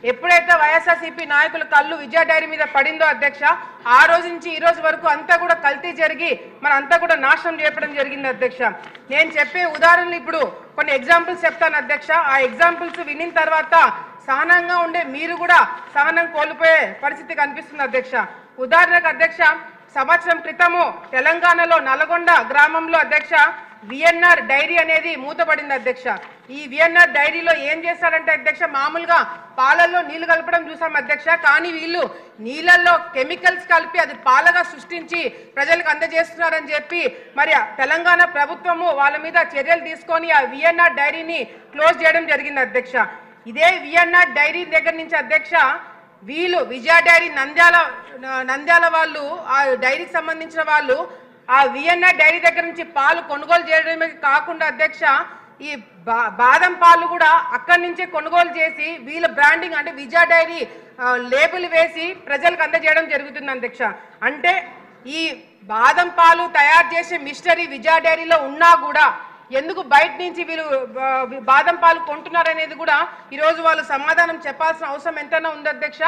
ఎప్పుడైతే వైఎస్ఆర్సీపీ నాయకుల కళ్ళు విజయ డైరీ మీద పడిందో అధ్యక్ష, ఆ రోజు నుంచి ఈ రోజు వరకు అంతా కూడా కల్తీ జరిగి మనంతా కూడా నాశనం చేయడం జరిగింది అధ్యక్ష. నేను చెప్పే ఉదాహరణలు ఇప్పుడు కొన్ని ఎగ్జాంపుల్స్ చెప్తాను అధ్యక్ష. ఆ ఎగ్జాంపుల్స్ వినిన తర్వాత సహనంగా ఉండే మీరు కూడా సహనం కోల్పోయే పరిస్థితి కనిపిస్తుంది అధ్యక్ష. ఉదాహరణకు అధ్యక్ష, సంవత్సరం క్రితము తెలంగాణలో నల్గొండ గ్రామంలో అధ్యక్ష విఎన్ఆర్ డైరీ అనేది మూతపడింది అధ్యక్ష. ఈ విఎన్ఆర్ డైరీలో ఏం చేస్తారంటే అధ్యక్ష, మామూలుగా పాలల్లో నీళ్లు కలపడం చూసాం అధ్యక్ష, కానీ వీళ్ళు నీళ్ళల్లో కెమికల్స్ కలిపి అది పాలగా సృష్టించి ప్రజలకు అందజేస్తున్నారని చెప్పి మరి తెలంగాణ ప్రభుత్వము వాళ్ళ మీద చర్యలు తీసుకొని ఆ విఎన్ఆర్ డైరీని క్లోజ్ చేయడం జరిగింది అధ్యక్ష. ఇదే విఎన్ఆర్ డైరీ దగ్గర నుంచి అధ్యక్ష వీళ్ళు విజయ డైరీ నంద్యాల వాళ్ళు, ఆ డైరీకి సంబంధించిన వాళ్ళు ఆ విఎన్ఆర్ డైరీ దగ్గర నుంచి పాలు కొనుగోలు చేయడమే కాకుండా అధ్యక్ష ఈ బాదం పాలు కూడా అక్కడి నుంచే కొనుగోలు చేసి వీళ్ళ బ్రాండింగ్ అంటే విజయ డైరీ లేబుల్ వేసి ప్రజలకు అందజేయడం జరుగుతుంది అధ్యక్ష. అంటే ఈ బాదం పాలు తయారు చేసే మిస్టరీ విజయ డైరీలో ఉన్నా కూడా ఎందుకు బయట నుంచి వీళ్ళు బాదం పాలు కొంటున్నారనేది కూడా ఈరోజు వాళ్ళు సమాధానం చెప్పాల్సిన అవసరం ఎంతైనా ఉంది అధ్యక్ష.